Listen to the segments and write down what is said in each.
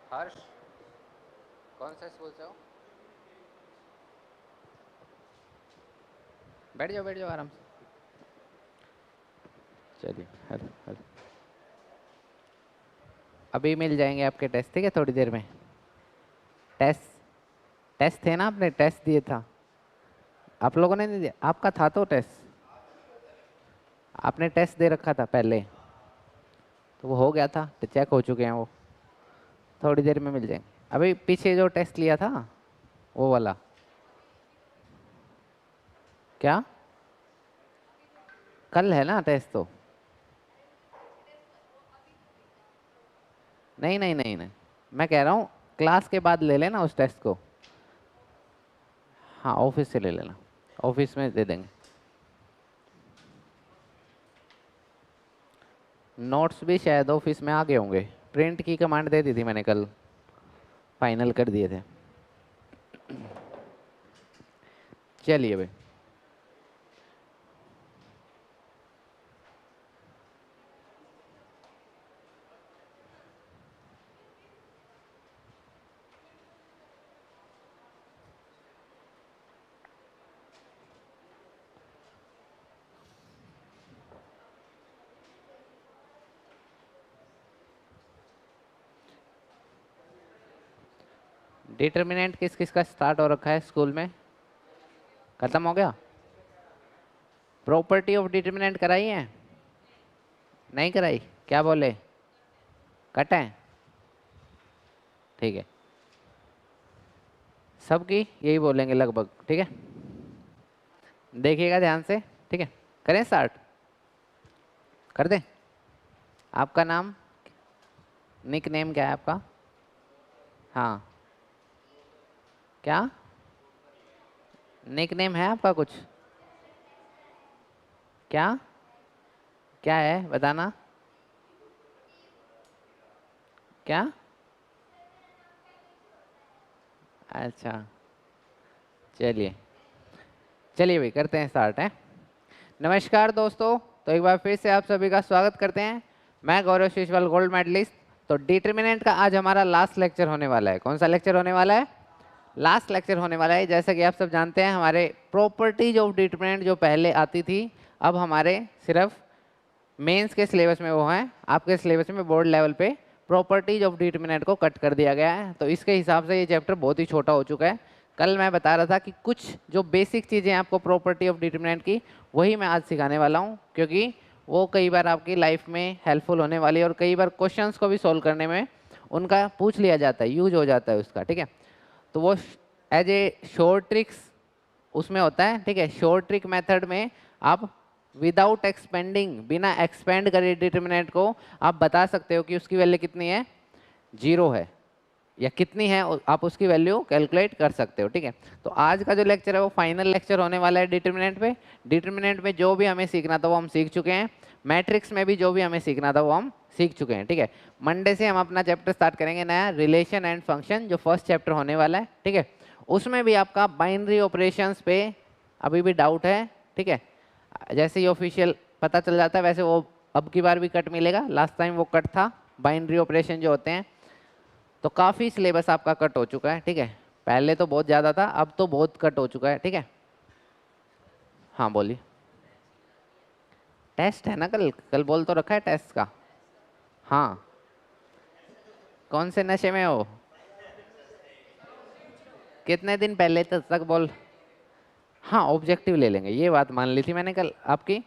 हर्ष, कौन सा स्कूल से हो? बैठ जाओ आराम से। चलिए, हेलो हेलो। अभी मिल जाएंगे आपके टेस्ट, ठीक है, थोड़ी देर में। टेस्ट टेस्ट थे ना, आपने टेस्ट दिए था। आप लोगों ने नहीं दिया? आपका था तो टेस्ट, आपने टेस्ट दे रखा था पहले, तो वो हो गया था, तो चेक हो चुके हैं वो। थोड़ी देर में मिल जाएंगे। अभी पीछे जो टेस्ट लिया था वो वाला। क्या? कल है ना टेस्ट तो? नहीं नहीं नहीं नहीं, मैं कह रहा हूँ क्लास के बाद ले लेना उस टेस्ट को। हाँ, ऑफिस से ले लेना, ऑफिस में दे देंगे। नोट्स भी शायद ऑफिस में आ गए होंगे, प्रिंट की कमांड दे दी थी मैंने कल, फाइनल कर दिए थे। चलिए भाई, डिटर्मिनेंट किस किस का स्टार्ट हो रखा है स्कूल में? खत्म हो गया? प्रॉपर्टी ऑफ डिटर्मिनेंट कराई है? नहीं कराई? क्या बोले? कट है? ठीक है, सबकी यही बोलेंगे लगभग, ठीक है। देखिएगा ध्यान से, ठीक है। करें स्टार्ट? कर दें? आपका नाम, निक नेम क्या है आपका? हाँ, क्या निक नेम है आपका कुछ? क्या? क्या है बताना? क्या? अच्छा, चलिए चलिए भाई, करते हैं स्टार्ट है। नमस्कार दोस्तों, तो एक बार फिर से आप सभी का स्वागत करते हैं। मैं गौरव शिशवाल, गोल्ड मेडलिस्ट। तो डिटर्मिनेंट का आज हमारा लास्ट लेक्चर होने वाला है। कौन सा लेक्चर होने वाला है? लास्ट लेक्चर होने वाला है। जैसा कि आप सब जानते हैं, हमारे प्रॉपर्टीज ऑफ डिटर्मिनेंट जो पहले आती थी, अब हमारे सिर्फ मेंस के सिलेबस में वो है, आपके सिलेबस में बोर्ड लेवल पे प्रॉपर्टीज ऑफ डिटर्मिनेंट को कट कर दिया गया है। तो इसके हिसाब से ये चैप्टर बहुत ही छोटा हो चुका है। कल मैं बता रहा था कि कुछ जो बेसिक चीज़ें आपको प्रॉपर्टी ऑफ डिटर्मिनेंट की, वही मैं आज सिखाने वाला हूँ, क्योंकि वो कई बार आपकी लाइफ में हेल्पफुल होने वाली है और कई बार क्वेश्चंस को भी सोल्व करने में उनका पूछ लिया जाता है, यूज हो जाता है उसका, ठीक है। तो वो एज ए शॉर्ट ट्रिक्स उसमें होता है, ठीक है। शॉर्ट ट्रिक मेथड में आप विदाउट एक्सपेंडिंग, बिना एक्सपेंड करे डिटर्मिनेंट को आप बता सकते हो कि उसकी वैल्यू कितनी है, 0 है या कितनी है, आप उसकी वैल्यू कैलकुलेट कर सकते हो, ठीक है। तो आज का जो लेक्चर है वो फाइनल लेक्चर होने वाला है डिटर्मिनेंट पे। डिटर्मिनेंट में जो भी हमें सीखना था वो हम सीख चुके हैं, मैट्रिक्स में भी जो भी हमें सीखना था वो हम सीख चुके हैं, ठीक है। मंडे से हम अपना चैप्टर स्टार्ट करेंगे नया, रिलेशन एंड फंक्शन, जो फर्स्ट चैप्टर होने वाला है, ठीक है। उसमें भी आपका बाइनरी ऑपरेशंस पे अभी भी डाउट है, ठीक है। जैसे ही ऑफिशियल पता चल जाता है वैसे वो अब की बार भी कट मिलेगा। लास्ट टाइम वो कट था, बाइनरी ऑपरेशन जो होते हैं। तो काफ़ी सिलेबस आपका कट हो चुका है, ठीक है। पहले तो बहुत ज़्यादा था, अब तो बहुत कट हो चुका है, ठीक है। हाँ बोलिए। टेस्ट है ना कल? कल बोल तो रखा है टेस्ट का। हाँ, कौन से नशे में हो? कितने दिन पहले तक बोल। हाँ, ऑब्जेक्टिव ले लेंगे, ये बात मान ली थी मैंने कल आपकी,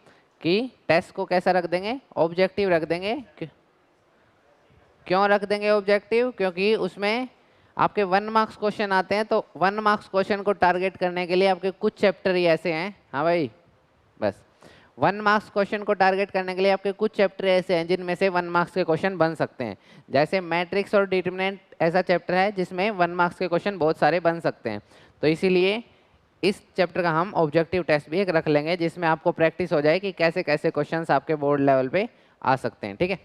कि टेस्ट को कैसा रख देंगे, ऑब्जेक्टिव रख देंगे। क्यों रख देंगे ऑब्जेक्टिव? क्योंकि उसमें आपके 1 मार्क्स क्वेश्चन आते हैं, तो 1 मार्क्स क्वेश्चन को टारगेट करने के लिए आपके कुछ चैप्टर ही ऐसे हैं। हाँ भाई, बस 1 मार्क्स क्वेश्चन को टारगेट करने के लिए आपके कुछ चैप्टर ऐसे हैं जिनमें से 1 मार्क्स के क्वेश्चन बन सकते हैं। जैसे मैट्रिक्स और डिटर्मिनेंट ऐसा चैप्टर है जिसमें 1 मार्क्स के क्वेश्चन बहुत सारे बन सकते हैं। तो इसीलिए इस चैप्टर का हम ऑब्जेक्टिव टेस्ट भी एक रख लेंगे, जिसमें आपको प्रैक्टिस हो जाए कि कैसे कैसे क्वेश्चंस आपके बोर्ड लेवल पे आ सकते हैं, ठीक है।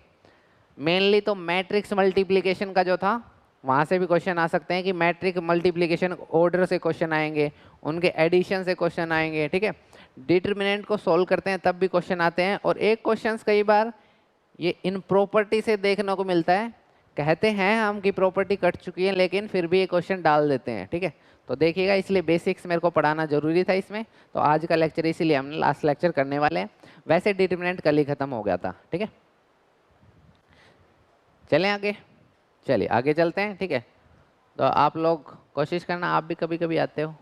मेनली तो मैट्रिक्स मल्टीप्लिकेशन का जो था, वहाँ से भी क्वेश्चन आ सकते हैं कि मैट्रिक मल्टीप्लिकेशन ऑर्डर से क्वेश्चन आएंगे, उनके एडिशन से क्वेश्चन आएंगे, ठीक है। डिटर्मिनेंट को सोल्व करते हैं तब भी क्वेश्चन आते हैं। और एक क्वेश्चन कई बार ये इन प्रॉपर्टी से देखने को मिलता है कहते हैं हम कि प्रॉपर्टी कट चुकी है, लेकिन फिर भी ये क्वेश्चन डाल देते हैं, ठीक है। तो देखिएगा, इसलिए बेसिक्स मेरे को पढ़ाना जरूरी था इसमें। तो आज का लेक्चर इसीलिए हमने लास्ट लेक्चर करने वाले हैं। वैसे डिटरमिनेंट कल ही खत्म हो गया था, ठीक है। चलें आगे, चलिए आगे चलते हैं, ठीक है। तो आप लोग कोशिश करना, आप भी कभी कभी आते हो।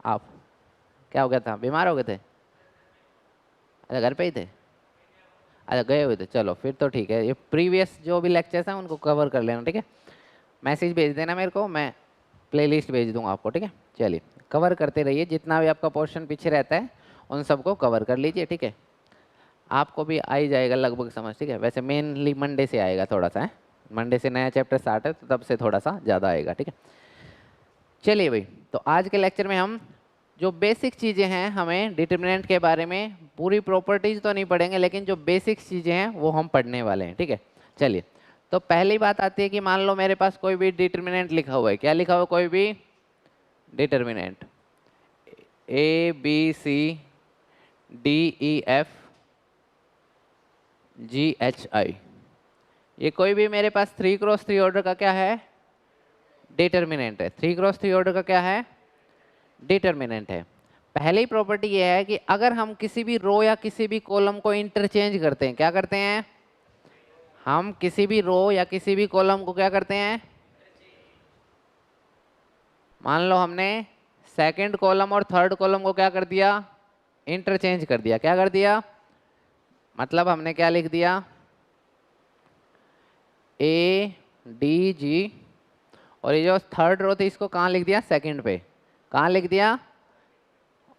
आप क्या हो गया था, बीमार हो गए थे? अच्छा, घर पे ही थे। अच्छा, गए हुए थे, चलो फिर तो ठीक है। ये प्रीवियस जो भी लेक्चर्स हैं उनको कवर कर लेना, ठीक है। मैसेज भेज देना मेरे को, मैं प्लेलिस्ट भेज दूंगा आपको, ठीक है। चलिए कवर करते रहिए, जितना भी आपका पोर्शन पीछे रहता है उन सबको कवर कर लीजिए, ठीक है। आपको भी आ ही जाएगा लगभग समझ, ठीक है। वैसे मेनली मंडे से आएगा थोड़ा सा, है मंडे से नया चैप्टर स्टार्ट है, तो तब से थोड़ा सा ज़्यादा आएगा, ठीक है। चलिए भाई, तो आज के लेक्चर में हम जो बेसिक चीज़ें हैं, हमें डिटरमिनेंट के बारे में पूरी प्रॉपर्टीज तो नहीं पढ़ेंगे, लेकिन जो बेसिक चीज़ें हैं वो हम पढ़ने वाले हैं, ठीक है। चलिए, तो पहली बात आती है कि मान लो मेरे पास कोई भी डिटरमिनेंट लिखा हुआ है। क्या लिखा हुआ है? कोई भी determinant A B C D E F G H I, ये कोई भी मेरे पास 3x3 ऑर्डर का क्या है? डिटरमिनेंट है। 3x3 ऑर्डर का क्या है? डिटरमिनेंट है। पहली प्रॉपर्टी ये है कि अगर हम किसी भी रो या किसी भी कॉलम को इंटरचेंज करते हैं, क्या करते हैं? हम किसी भी रो या किसी भी कॉलम को क्या करते हैं? मान लो हमने सेकंड कॉलम और थर्ड कॉलम को क्या कर दिया? इंटरचेंज कर दिया। क्या कर दिया? मतलब हमने क्या लिख दिया? ए डी जी, और ये जो थर्ड रो थी इसको कहाँ लिख दिया? सेकंड पे। कहाँ लिख दिया?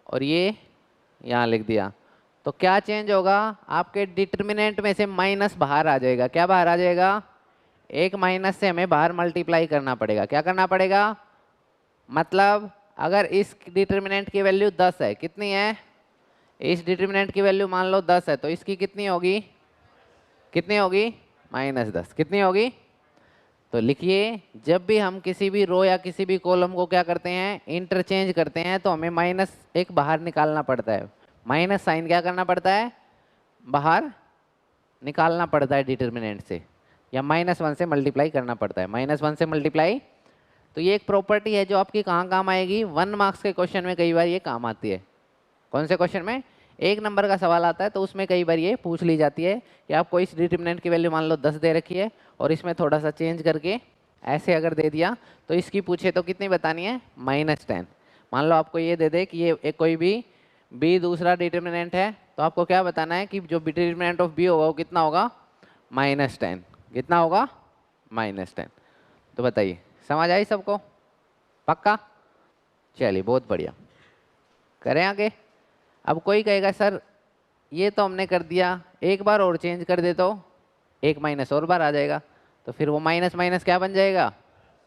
और ये यहाँ लिख दिया। तो क्या चेंज होगा? आपके डिटरमिनेंट में से माइनस बाहर आ जाएगा। क्या बाहर आ जाएगा? एक माइनस से हमें बाहर मल्टीप्लाई करना पड़ेगा। क्या करना पड़ेगा? मतलब अगर इस डिटरमिनेंट की वैल्यू 10 है, कितनी है? इस डिटरमिनेंट की वैल्यू मान लो 10 है, तो इसकी कितनी होगी? कितनी होगी? -10। कितनी होगी? तो लिखिए, जब भी हम किसी भी रो या किसी भी कॉलम को क्या करते हैं? इंटरचेंज करते हैं, तो हमें माइनस एक बाहर निकालना पड़ता है। माइनस साइन क्या करना पड़ता है? बाहर निकालना पड़ता है डिटरमिनेंट से, या -1 से मल्टीप्लाई करना पड़ता है। -1 से मल्टीप्लाई। तो ये एक प्रॉपर्टी है जो आपकी कहाँ काम आएगी? 1 मार्क्स के क्वेश्चन में कई बार ये काम आती है। कौन से क्वेश्चन में? 1 नंबर का सवाल आता है तो उसमें कई बार ये पूछ ली जाती है कि आपको इस डिटरमिनेंट की वैल्यू मान लो 10 दे रखी है, और इसमें थोड़ा सा चेंज करके ऐसे अगर दे दिया, तो इसकी पूछे तो कितनी बतानी है? -10। मान लो आपको ये दे दे कि ये एक कोई भी बी दूसरा डिटरमिनेंट है, तो आपको क्या बताना है कि जो डिटरमिनेंट ऑफ बी होगा वो कितना होगा? -10। कितना होगा? -10। तो बताइए, समझ आई सबको? पक्का? चलिए बहुत बढ़िया, करें आगे। अब कोई कहेगा सर ये तो हमने कर दिया, एक बार और चेंज कर दे तो एक माइनस और बार आ जाएगा, तो फिर वो माइनस माइनस क्या बन जाएगा?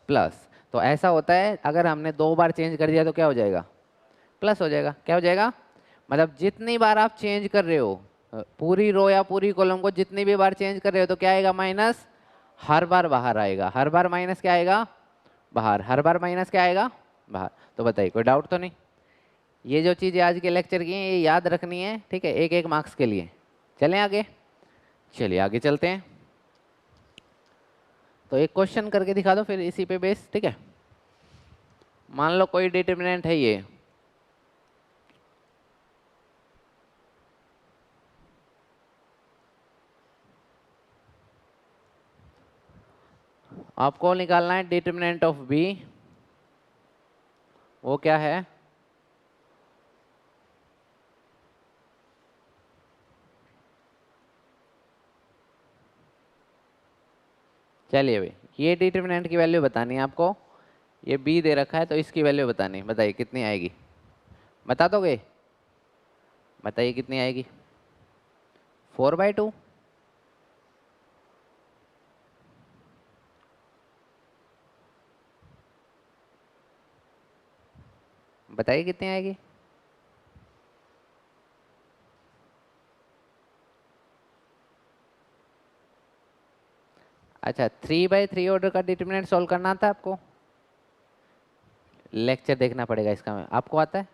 प्लस। तो ऐसा होता है, अगर हमने 2 बार चेंज कर दिया तो क्या हो जाएगा? प्लस हो जाएगा। क्या हो जाएगा? मतलब जितनी बार आप चेंज कर रहे हो पूरी रो या पूरी कॉलम को, जितनी भी बार चेंज कर रहे हो, तो क्या आएगा? माइनस। हर बार बाहर आएगा। हर बार माइनस क्या आएगा? बाहर। हर बार माइनस क्या आएगा? बाहर। तो बताइए, कोई डाउट तो नहीं? ये जो चीज़ें आज के लेक्चर की हैं ये याद रखनी है, ठीक है, 1-1 मार्क्स के लिए। चलें आगे, चलिए आगे चलते हैं। तो एक क्वेश्चन करके दिखा दो फिर इसी पे बेस, ठीक है। मान लो कोई डिटरमिनेंट है ये, आपको निकालना है डिटरमिनेंट ऑफ बी। वो क्या है? चलिए भाई, ये डिटरमिनेंट की वैल्यू बतानी है आपको। ये बी दे रखा है तो इसकी वैल्यू बतानी है। बताइए कितनी आएगी? बता दोगे? बताइए कितनी आएगी? 4/2। बताइए कितनी आएगी? अच्छा, 3/3 ऑर्डर का डिटरमिनेंट सॉल्व करना था आपको? लेक्चर देखना पड़ेगा इसका। में आपको आता है?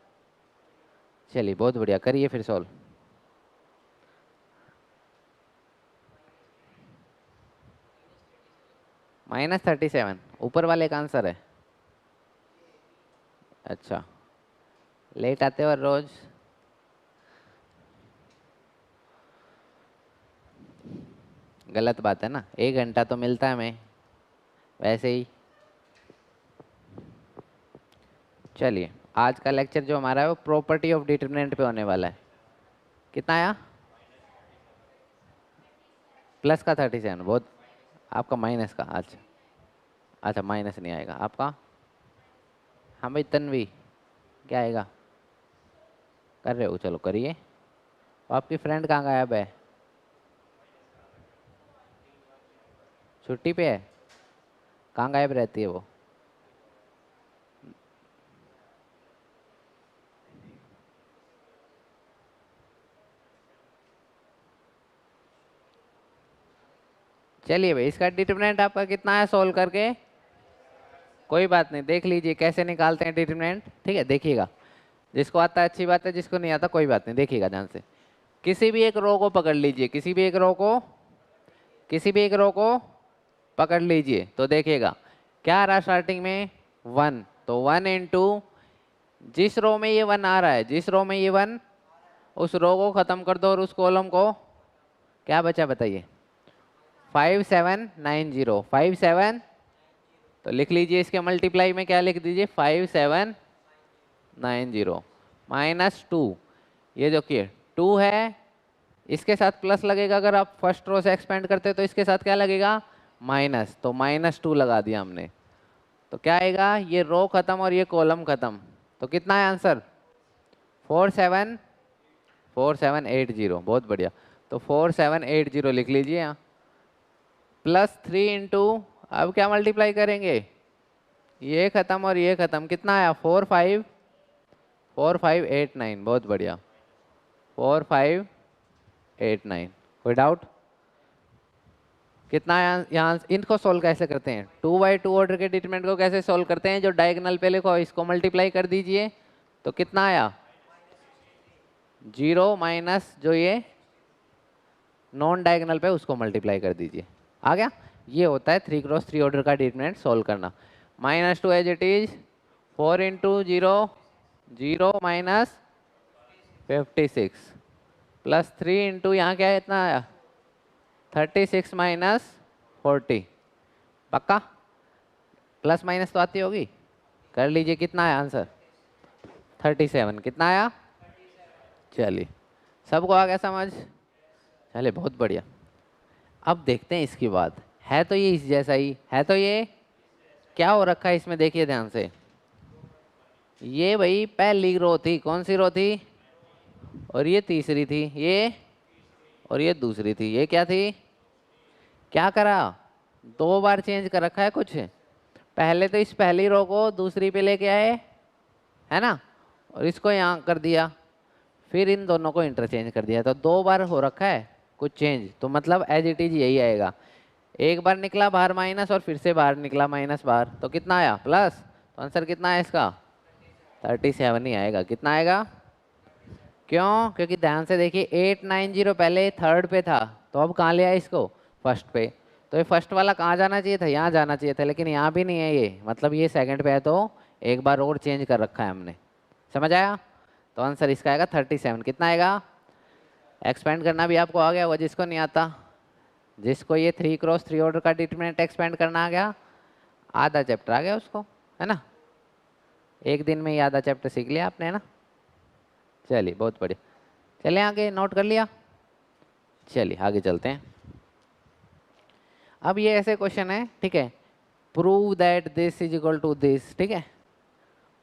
चलिए बहुत बढ़िया, करिए फिर सॉल्व। -37 ऊपर वाले का आंसर है। अच्छा, लेट आते हो रोज। गलत बात है ना, 1 घंटा तो मिलता है हमें वैसे ही। चलिए, आज का लेक्चर जो हमारा है वो प्रॉपर्टी ऑफ डिटरमिनेंट पे होने वाला है। कितना आया? प्लस का 37, बहुत। आपका माइनस का? अच्छा अच्छा, माइनस नहीं आएगा आपका। हाँ भाई तन्वी, क्या आएगा? कर रहे हो, चलो करिए। आपकी फ्रेंड कहाँ गायब है? छुट्टी पे है? कहाँ गायब रहती है वो? चलिए भाई, इसका डिटरमिनेंट आपका कितना है सोल्व करके? कोई बात नहीं, देख लीजिए कैसे निकालते हैं डिटरमिनेंट। ठीक है, देखिएगा। जिसको आता है अच्छी बात है, जिसको नहीं आता कोई बात नहीं, देखिएगा ध्यान से। किसी भी एक रो को पकड़ लीजिए, किसी भी एक रो को, किसी भी एक रो को पकड़ लीजिए तो देखिएगा क्या आ रहा है स्टार्टिंग में? 1। तो 1 इंटू, जिस रो में ये 1 आ रहा है, जिस रो में ये 1, उस रो को खत्म कर दो और उस कॉलम को, क्या बचा बताइए? 5790। 57, तो लिख लीजिए इसके मल्टीप्लाई में क्या लिख दीजिए? 5790 -2। ये जो कि 2 है, इसके साथ प्लस लगेगा। अगर आप फर्स्ट रो से एक्सपेंड करते तो इसके साथ क्या लगेगा? माइनस। तो -2 लगा दिया हमने। तो क्या आएगा? ये रो खत्म और ये कॉलम खत्म। तो कितना है आंसर? 4780। बहुत बढ़िया। तो 4780 लिख लीजिए यहाँ। +3 इंटू, अब क्या मल्टीप्लाई करेंगे? ये खत्म और ये खत्म, कितना आया? 4589। बहुत बढ़िया, 4589। कोई डाउट? कितना आया यहाँ? इनको सोल्व कैसे करते हैं? 2/2 ऑर्डर के डिटरमिनेंट को कैसे सोल्व करते हैं? जो डायगोनल पे लिखो इसको मल्टीप्लाई कर दीजिए। तो कितना आया? 0 माइनस जो ये नॉन डायगोनल पे उसको मल्टीप्लाई कर दीजिए। आ गया? ये होता है 3x3 ऑर्डर का डिटरमिनेंट सोल्व करना। -2 as it is, 4 into 0, 0 -56, +3 into यहाँ क्या है इतना आया? 36 -40। पक्का? प्लस माइनस तो आती होगी, कर लीजिए। कितना आया आंसर? 37। कितना आया? चलिए, सबको आ गया समझ? चलिए, बहुत बढ़िया। अब देखते हैं इसकी बात। है तो ये इस जैसा ही है, तो ये क्या हो रखा है इसमें? देखिए ध्यान से। ये भाई पहली रो थी, कौन सी रो थी? और ये तीसरी थी, ये और ये दूसरी थी। ये क्या थी? क्या करा? 2 बार चेंज कर रखा है कुछ। पहले तो इस पहली रो को दूसरी पे लेके आए, है ना, और इसको यहाँ कर दिया, फिर इन दोनों को इंटरचेंज कर दिया। तो 2 बार हो रखा है कुछ चेंज। तो मतलब एज इट इज यही आएगा। एक बार निकला बाहर माइनस और फिर से बाहर निकला माइनस बाहर, तो कितना आया? प्लस। तो आंसर कितना है इसका? 37 ही आएगा। कितना आएगा? क्यों? क्योंकि ध्यान से देखिए, 890 पहले थर्ड पे था, तो अब कहाँ ले आया इसको? फर्स्ट पे। तो ये फर्स्ट वाला कहाँ जाना चाहिए था? यहाँ जाना चाहिए था, लेकिन यहाँ भी नहीं है ये, मतलब ये सेकंड पे है, तो एक बार और चेंज कर रखा है हमने। समझ आया? तो आंसर इसका आएगा 37। कितना आएगा? एक्सपेंड करना भी आपको आ गया होगा, जिसको नहीं आता। जिसको ये 3x3 ऑर्डर का डिटरमिनेंट एक्सपेंड करना आ गया, आधा चैप्टर आ गया उसको, है ना। एक दिन में ही आधा चैप्टर सीख लिया आपने, है ना। चलिए, बहुत बढ़िया। चलिए आगे, नोट कर लिया। चलिए आगे चलते हैं। अब ये ऐसे क्वेश्चन है, ठीक है। Prove that this is equal to this, ठीक है।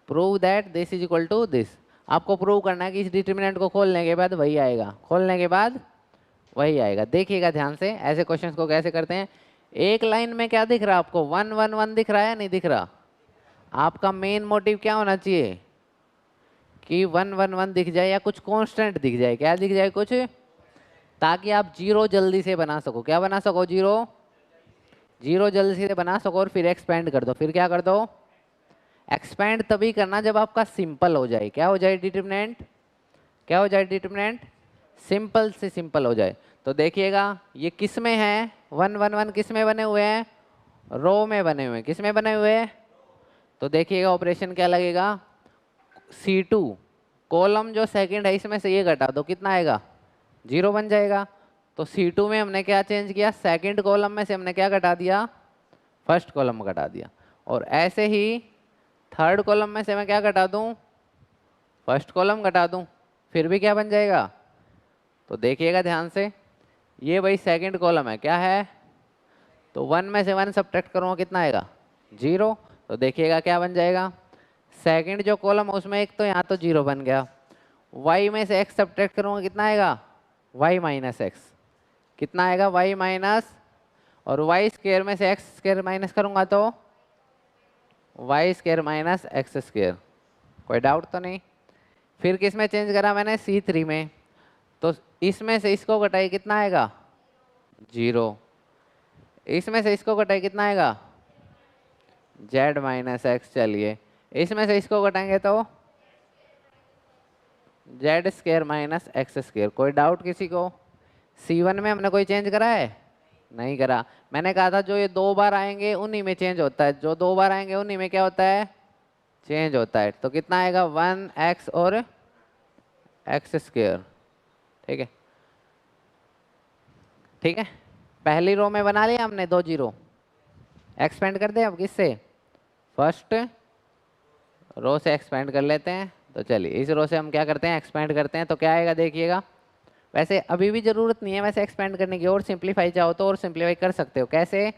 Prove that this is equal to this. आपको प्रूव करना है कि इस डिटरमिनेंट को खोलने के बाद वही आएगा, खोलने के बाद वही आएगा। देखिएगा ध्यान से, ऐसे क्वेश्चंस को कैसे करते हैं। एक लाइन में क्या दिख रहा है आपको? 1 1 1 दिख रहा है, नहीं दिख रहा? आपका मेन मोटिव क्या होना चाहिए? कि 1 1 1 दिख जाए या कुछ कांस्टेंट दिख जाए। क्या दिख जाए? कुछ, ताकि आप जीरो जल्दी से बना सको। क्या बना सको? जीरो। जीरो जल्दी से बना सको और फिर एक्सपेंड कर दो। फिर क्या कर दो? एक्सपेंड तभी करना जब आपका सिंपल हो जाए। क्या हो जाए? डिटरमिनेंट। क्या हो जाए? डिटरमिनेंट सिंपल से सिंपल हो जाए। तो देखिएगा, ये किस में है? 1 1 1 किस में बने हुए हैं? रो में बने हुए, किस में बने हुए हैं? तो देखिएगा ऑपरेशन क्या लगेगा, C2 कॉलम जो सेकंड है इसमें से ये घटा दो, कितना आएगा? 0 बन जाएगा। तो C2 में हमने क्या चेंज किया, सेकंड कॉलम में से हमने क्या घटा दिया, फर्स्ट कॉलम घटा दिया। और ऐसे ही थर्ड कॉलम में से मैं क्या घटा दूं, फर्स्ट कॉलम घटा दूं, फिर भी क्या बन जाएगा? तो देखिएगा ध्यान से, ये भाई सेकंड कॉलम है, क्या है? तो 1 में से 1 सब्ट्रैक्ट करूँगा, कितना आएगा? 0। तो देखिएगा क्या बन जाएगा, सेकंड जो कॉलम है उसमें एक तो यहाँ तो 0 बन गया, y में से x सब्ट्रैक्ट करूँगा, कितना आएगा? y माइनस एक्स, कितना आएगा? y माइनस, और y स्क्वायर में से x स्क्वायर माइनस करूँगा तो y square minus X square. कोई डाउट तो नहीं? फिर किस में चेंज करा मैंने? C3 में। तो इसमें से इसको घटाई, कितना आएगा? 0। इसमें से इसको घटाई, कितना आएगा? z minus x. चलिए इसमें से इसको घटाएंगे तो z square minus X square. कोई डाउट किसी को? C1 में हमने कोई चेंज करा है? नहीं करा। मैंने कहा था जो ये 2 बार आएंगे उन्हीं में चेंज होता है, जो 2 बार आएंगे उन्हीं में क्या होता है? चेंज होता है। तो कितना आएगा? 1x और एक्स स्क्वायर। ठीक है, ठीक है। पहली रो में बना लिया हमने 2 0। एक्सपेंड कर दे अब किससे? फर्स्ट रो से एक्सपेंड कर लेते हैं। तो चलिए इस रो से हम क्या करते हैं, एक्सपेंड करते हैं। तो क्या आएगा देखिएगा, वैसे अभी भी जरूरत नहीं है वैसे एक्सपेंड करने की, और सिंप्लीफाई चाहो तो और सिंप्लीफाई कर सकते हो। कैसे?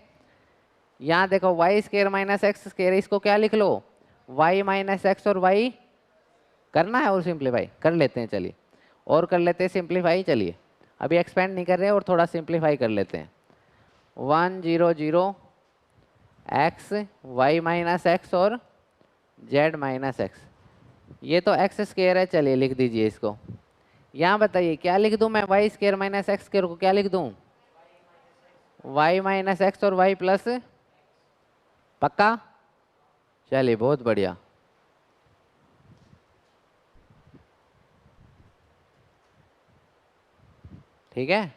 यहाँ देखो Y square minus X square, इसको क्या लिख लो? वाई माइनस एक्स, और वाई करना है और सिंप्लीफाई कर लेते हैं। चलिए और कर लेते हैं सिंप्लीफाई। चलिए अभी एक्सपेंड नहीं कर रहे और थोड़ा सिंप्लीफाई कर लेते हैं। 1 0 0 एक्स वाई माइनस एक्स और जेड माइनस एक्स, ये तो एक्स स्क्वायर है। चलिए लिख दीजिए इसको। यहाँ बताइए क्या लिख दूँ मैं? Y square minus X square को क्या लिख दूँ? वाई माइनस एक्स और वाई प्लस, पक्का? चलिए बहुत बढ़िया। ठीक है,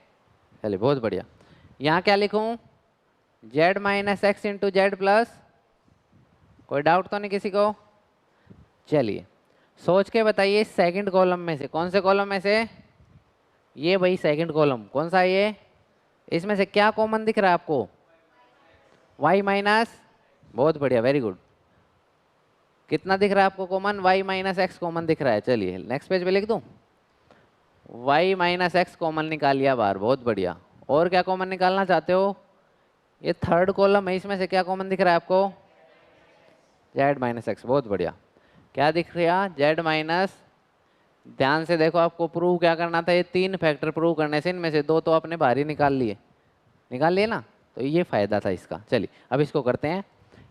चलिए बहुत बढ़िया। यहाँ क्या लिखूँ? Z minus x into Z plus, कोई डाउट तो नहीं किसी को? चलिए सोच के बताइए सेकंड कॉलम में से, कौन से कॉलम में से? ये भाई सेकंड कॉलम कौन सा है ये? इसमें से क्या कॉमन दिख रहा है आपको? y माइनस, बहुत बढ़िया, वेरी गुड। कितना दिख रहा है आपको common? y minus X common दिख रहा है। चलिए नेक्स्ट पेज पे लिख दूं, y माइनस एक्स कॉमन निकाल लिया बाहर, बहुत बढ़िया। और क्या कॉमन निकालना चाहते हो? ये थर्ड कॉलम है, इसमें से क्या कॉमन दिख रहा है आपको? z माइनस एक्स, बहुत बढ़िया। क्या दिख रहा? z माइनस, ध्यान से देखो आपको प्रूव क्या करना था, ये 3 फैक्टर प्रूव करने से इनमें से 2 तो आपने बाहर ही निकाल लिए, निकाल लिए ना, तो ये फायदा था इसका। चलिए अब इसको करते हैं।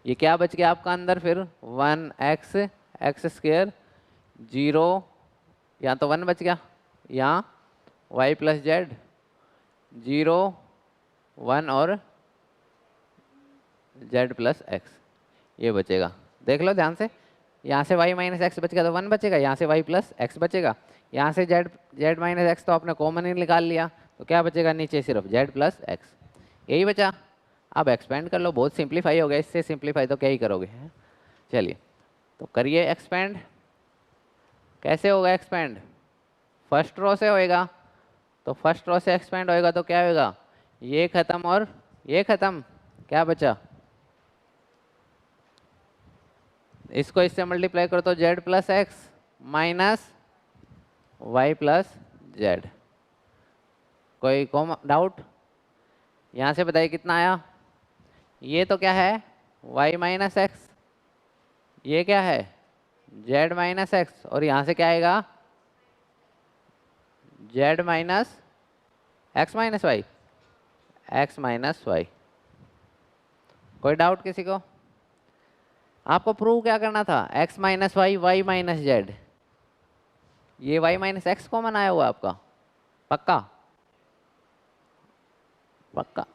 ये क्या बच गया आपका अंदर फिर? 1x एक्स स्क्वायर 0, यहाँ तो 1 बच गया, यहाँ y प्लस जेड 0 1 और z प्लस एक्स, ये बचेगा। देख लो ध्यान से, यहाँ से y माइनस एक्स बच गया तो 1 बचेगा, यहाँ से y प्लस एक्स बचेगा, यहाँ से z माइनस एक्स तो आपने कॉमन ही निकाल लिया, तो क्या बचेगा नीचे? सिर्फ z प्लस एक्स, यही बचा। अब एक्सपेंड कर लो, बहुत सिंप्लीफाई हो गया, इससे सिंप्लीफाई तो क्या ही करोगे। चलिए तो करिए एक्सपेंड। कैसे होगा एक्सपेंड? फर्स्ट रो से होएगा, तो फर्स्ट रो से एक्सपेंड होएगा तो क्या होएगा? ये खत्म और ये खत्म, क्या बचा? इसको इससे मल्टीप्लाई करो तो Z plus X minus Y plus Z. कोई कॉम डाउट? यहाँ से बताइए कितना आया? ये तो क्या है? y माइनस एक्स, ये क्या है? z माइनस एक्स, और यहाँ से क्या आएगा? z minus X minus Y, X minus Y. कोई डाउट किसी को? आपको प्रूव क्या करना था? x minus Y, Y minus Z. ये y माइनस एक्स कॉमन आया हुआ आपका, पक्का? पक्का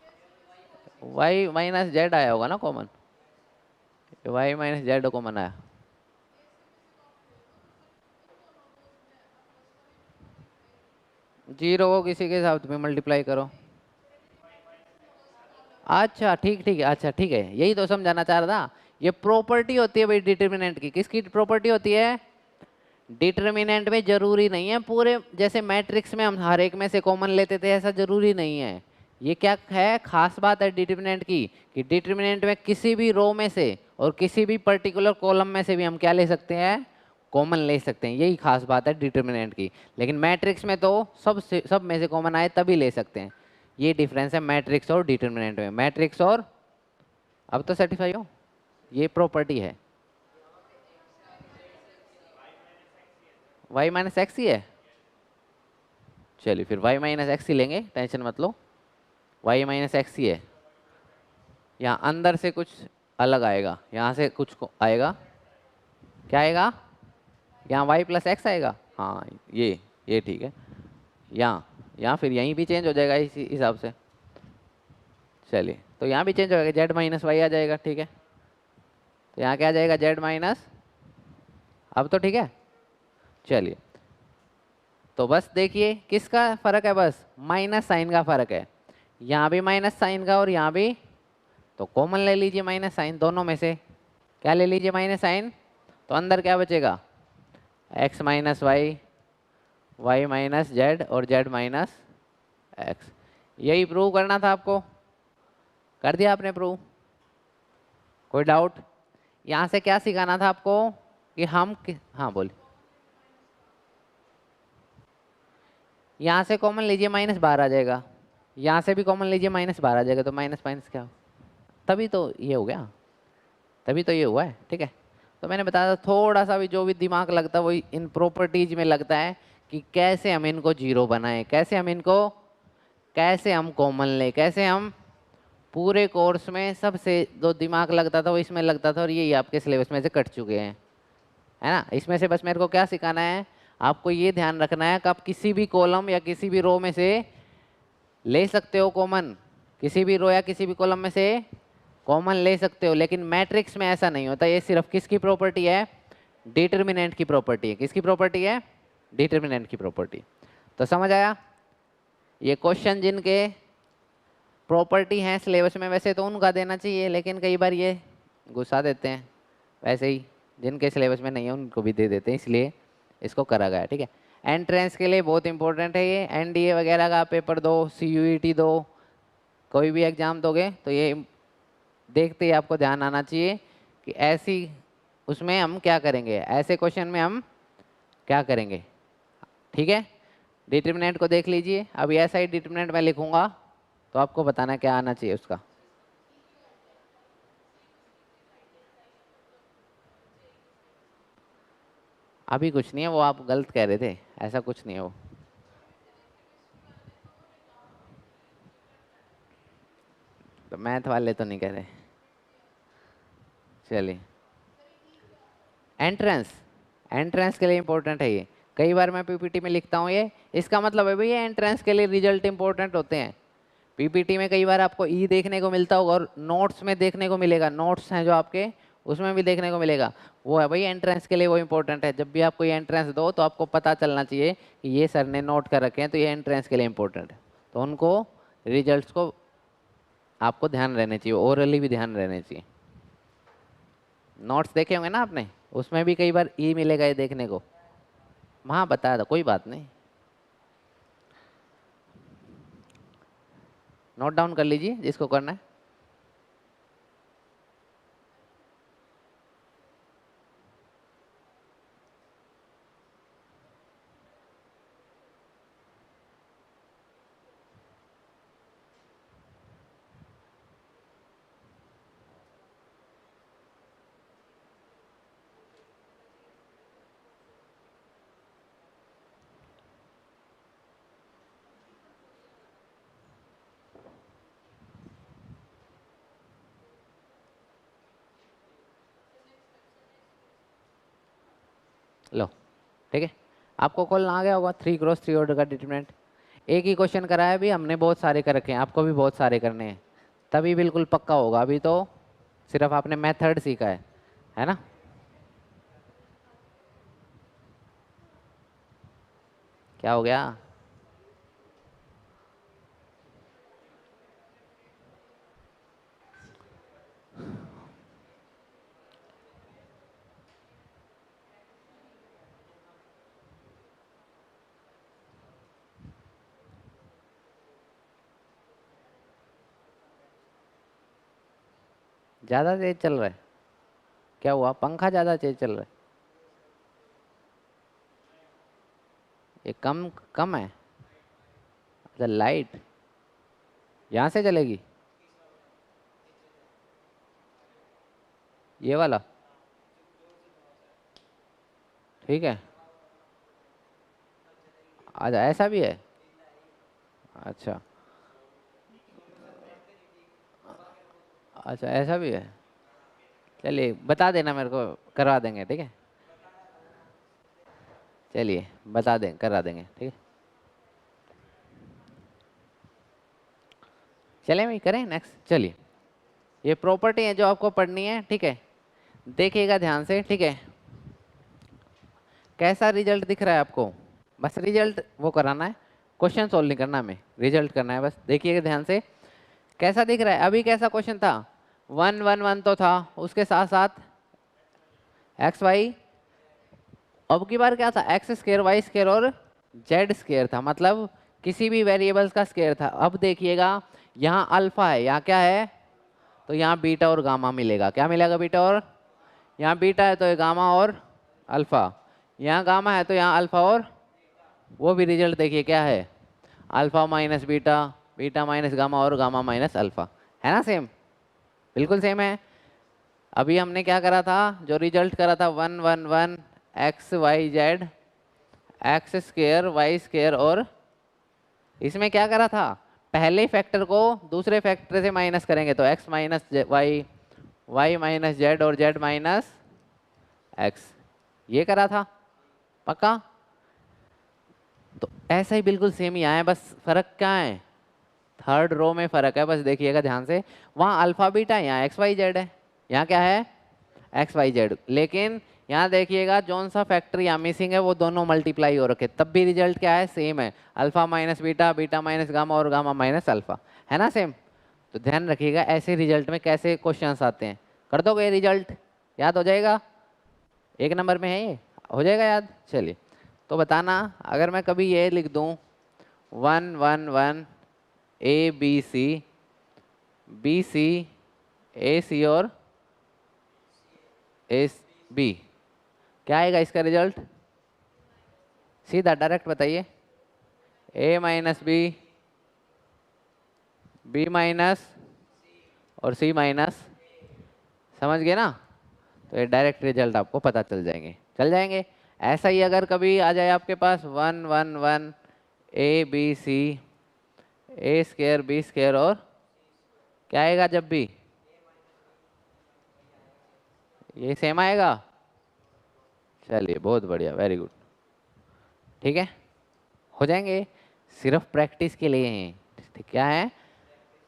y माइनस जेड आया होगा ना common, y minus Z common आया। जीरो को किसी के साथ भी मल्टीप्लाई करो, अच्छा ठीक ठीक है, अच्छा ठीक है, यही तो समझाना चाह रहा था। ये प्रॉपर्टी होती है भाई डिटर्मिनेंट की। किसकी प्रॉपर्टी होती है? डिटर्मिनेंट में जरूरी नहीं है पूरे, जैसे मैट्रिक्स में हम हर एक में से कॉमन लेते थे, ऐसा जरूरी नहीं है। ये क्या है, खास बात है डिटर्मिनेंट की, कि डिटर्मिनेंट में किसी भी रो में से और किसी भी पर्टिकुलर कॉलम में से भी हम क्या ले सकते हैं, कॉमन ले सकते हैं। यही खास बात है डिटर्मिनेंट की। लेकिन मैट्रिक्स में तो सब में से कॉमन आए तभी ले सकते हैं। ये डिफरेंस है मैट्रिक्स और डिटर्मिनेंट में। मैट्रिक्स और, अब तो सेटिस्फाई हो, ये प्रॉपर्टी है। y माइनस एक्स ही है। चलिए फिर y माइनस एक्स ही लेंगे, टेंशन मत लो। y माइनस एक्स ही है। यहाँ अंदर से कुछ अलग आएगा, यहाँ से कुछ आएगा। क्या आएगा? यहाँ y प्लस एक्स आएगा। हाँ ये ठीक है। यहाँ फिर यहीं भी चेंज हो जाएगा इसी हिसाब से। चलिए तो यहाँ भी चेंज हो जाएगा, z माइनस वाई आ जाएगा, ठीक है। तो यहाँ क्या आ जाएगा, z माइनस। अब तो ठीक है। चलिए तो बस देखिए किसका फर्क है, बस माइनस साइन का फर्क है। यहाँ भी माइनस साइन का और यहाँ भी, तो कॉमन ले लीजिए माइनस साइन दोनों में से। क्या ले लीजिए, माइनस साइन। तो अंदर क्या बचेगा, x minus Y, Y minus Z और जेड माइनस एक्स। यही प्रूव करना था आपको, कर दिया आपने प्रूव। कोई डाउट? यहाँ से क्या सिखाना था आपको कि हाँ बोलिए। यहाँ से कॉमन लीजिए माइनस बार आ जाएगा, यहाँ से भी कॉमन लीजिए माइनस बार आ जाएगा, तो माइनस माइनस क्या हो, तभी तो ये हो गया, तभी तो ये हुआ है, ठीक है। तो मैंने बताया था थोड़ा सा भी जो भी दिमाग लगता है वही इन प्रॉपर्टीज में लगता है, कि कैसे हम इनको जीरो बनाएं, कैसे हम कॉमन लें, कैसे हम पूरे कोर्स में सबसे जो दिमाग लगता था वो इसमें लगता था, और यही आपके सिलेबस में से कट चुके हैं, है ना। इसमें से बस मेरे को क्या सिखाना है, आपको ये ध्यान रखना है कि आप किसी भी कॉलम या किसी भी रो में से ले सकते हो कॉमन, किसी भी रो या किसी भी कॉलम में से कॉमन ले सकते हो, लेकिन मैट्रिक्स में ऐसा नहीं होता। ये सिर्फ किसकी प्रॉपर्टी है, डिटर्मिनेंट की प्रॉपर्टी है। किसकी प्रॉपर्टी है, डिटर्मिनेंट की प्रॉपर्टी। तो समझ आया। ये क्वेश्चन जिनके प्रॉपर्टी हैं सिलेबस में वैसे तो उनका देना चाहिए, लेकिन कई बार ये घुसा देते हैं वैसे ही, जिनके सिलेबस में नहीं है उनको भी दे देते हैं, इसलिए इसको करा गया, ठीक है। एंट्रेंस के लिए बहुत इंपॉर्टेंट है ये, एनडीए वगैरह का पेपर दो, सीयूईटी दो, कोई भी एग्जाम दोगे तो ये देखते ही आपको ध्यान आना चाहिए कि ऐसी उसमें हम क्या करेंगे, ऐसे क्वेश्चन में हम क्या करेंगे, ठीक है। डिटर्मिनेंट को देख लीजिए, अब ऐसा ही डिटर्मिनेंट मैं लिखूंगा तो आपको बताना क्या आना चाहिए उसका। अभी कुछ नहीं है, वो आप गलत कह रहे थे, ऐसा कुछ नहीं है वो। तो मैथ वाले तो नहीं कह रहे। चलिए एंट्रेंस, एंट्रेंस के लिए इंपॉर्टेंट है ये। कई बार मैं पीपीटी में लिखता हूँ ये, इसका मतलब है भैया एंट्रेंस के लिए रिजल्ट इंपॉर्टेंट होते हैं। पीपीटी में कई बार आपको ई देखने को मिलता होगा और नोट्स में देखने को मिलेगा, नोट्स हैं जो आपके उसमें भी देखने को मिलेगा, वो है भाई एंट्रेंस के लिए वो इंपॉर्टेंट है। जब भी आपको ये एंट्रेंस दो तो आपको पता चलना चाहिए कि ये सर ने नोट कर रखे हैं तो ये एंट्रेंस के लिए इंपॉर्टेंट है, तो उनको रिजल्ट्स को आपको ध्यान रहने चाहिए, ओरली भी ध्यान रहने चाहिए। नोट्स देखे होंगे ना आपने, उसमें भी कई बार ई मिलेगा ये देखने को, वहाँ बताया था, कोई बात नहीं, नोट डाउन कर लीजिए जिसको करना है। लो ठीक है, आपको कॉल ना आ गया होगा 3x3 ऑर्डर का डिटरमिनेंट। एक ही क्वेश्चन कराया भी हमने, बहुत सारे कर रखे हैं, आपको भी बहुत सारे करने हैं, तभी बिल्कुल पक्का होगा। अभी तो सिर्फ आपने मेथड सीखा है ना। क्या हो गया? ज़्यादा तेज चल रहा है? क्या हुआ, पंखा ज़्यादा तेज चल रहा है? ये कम कम है? अच्छा, लाइट यहाँ से चलेगी? ये वाला? ठीक है। अच्छा, ऐसा भी है? अच्छा। अच्छा, ऐसा भी है। चलिए बता देना मेरे को, करवा देंगे, ठीक है। चलिए बता दें, करा देंगे, ठीक है। चलें भाई, करें नेक्स्ट। चलिए, ये प्रॉपर्टी है जो आपको पढ़नी है, ठीक है। देखिएगा ध्यान से, ठीक है। कैसा रिजल्ट दिख रहा है आपको? बस रिजल्ट वो कराना है, क्वेश्चन सोल्व नहीं करना, हमें रिजल्ट करना है बस। देखिएगा ध्यान से, कैसा दिख रहा है? अभी कैसा क्वेश्चन था? 1 1 1 तो था, उसके साथ साथ एक्स वाई। अब की बार क्या था? एक्स स्केयर, वाई स्केयर और जेड स्केयर था, मतलब किसी भी वेरिएबल्स का स्केयर था। अब देखिएगा, यहाँ अल्फा है, यहाँ क्या है? तो यहाँ बीटा और गामा मिलेगा। क्या मिलेगा? बीटा और, यहाँ बीटा है तो ये गामा और अल्फा, यहाँ गामा है तो यहाँ अल्फा और, वो भी रिजल्ट देखिए क्या है? Alpha minus beta, beta minus gamma और गामा माइनस अल्फा। है ना सेम? बिल्कुल सेम है। अभी हमने क्या करा था? जो रिजल्ट करा था 1 1 1, X Y Z, X square Y square, और इसमें क्या करा था? पहले फैक्टर को दूसरे फैक्टर से माइनस करेंगे तो X minus Y, Y minus Z और जेड माइनस एक्स, ये करा था। पक्का? तो ऐसा ही बिल्कुल सेम ही आया, बस फर्क क्या है? थर्ड रो में फर्क है, बस देखिएगा ध्यान से। वहाँ अल्फा बीटा, यहाँ एक्स वाई जेड है। यहाँ क्या है? X Y Z. लेकिन यहाँ देखिएगा जौन सा फैक्टर यहाँ मिसिंग है, वो दोनों मल्टीप्लाई हो रखे, तब भी रिजल्ट क्या है? सेम है। Alpha minus beta, beta minus gamma और गामा माइनस अल्फा। है ना सेम? तो ध्यान रखिएगा ऐसे रिजल्ट में कैसे क्वेश्चंस आते हैं। कर दोगे रिजल्ट? याद हो जाएगा? 1 नंबर में है ये, हो जाएगा याद। चलिए, तो बताना, अगर मैं कभी ये लिख दूँ 1 1 1 A B C, B C, ए सी और ए बी, क्या आएगा इसका रिजल्ट? सीधा डायरेक्ट बताइए। ए माइनस बी, बी माइनस और सी माइनस। समझ गए ना? तो ये डायरेक्ट रिजल्ट आपको पता चल जाएंगे, चल जाएंगे। ऐसा ही अगर कभी आ जाए आपके पास 1 1 1 A B C, A square B square, और क्या आएगा जब भी? ये सेम आएगा। चलिए बहुत बढ़िया, वेरी गुड। ठीक है, हो जाएंगे। सिर्फ प्रैक्टिस के लिए हैं, ठीक? क्या है,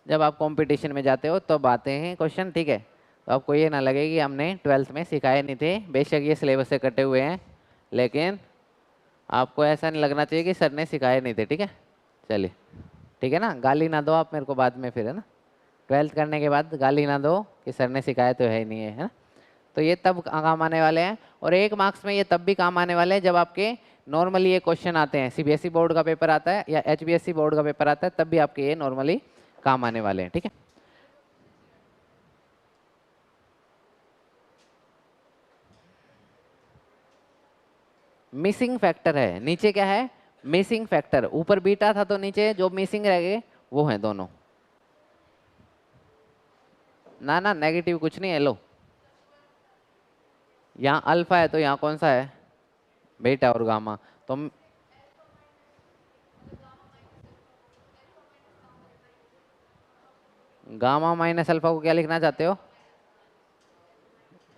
जब आप कंपटीशन में जाते हो तब आते हैं क्वेश्चन, ठीक है। तो आपको ये ना लगे कि हमने 12th में सिखाए नहीं थे, बेशक ये सिलेबस से कटे हुए हैं, लेकिन आपको ऐसा नहीं लगना चाहिए कि सर ने सिखाए नहीं थे, ठीक है। चलिए, ठीक है ना, गाली ना दो आप मेरे को बाद में फिर, है ना। 12th करने के बाद गाली ना दो कि सर ने सिखाया तो है ही नहीं है ना। तो ये तब काम आने वाले हैं, और 1 मार्क्स में ये तब भी काम आने वाले हैं जब आपके नॉर्मली ये क्वेश्चन आते हैं, सीबीएसई बोर्ड का पेपर आता है या एचबीएसई बोर्ड का पेपर आता है, तब भी आपके ये नॉर्मली काम आने वाले हैं, ठीक है। मिसिंग फैक्टर है, नीचे क्या है? Missing factor. ऊपर बीटा था तो नीचे जो मिसिंग रह गए वो है दोनों। ना ना, नेगेटिव कुछ नहीं है, लो। यहाँ अल्फा है तो यहाँ कौन सा है? बीटा और गामा। तो गामा माइनस अल्फा को क्या लिखना चाहते हो?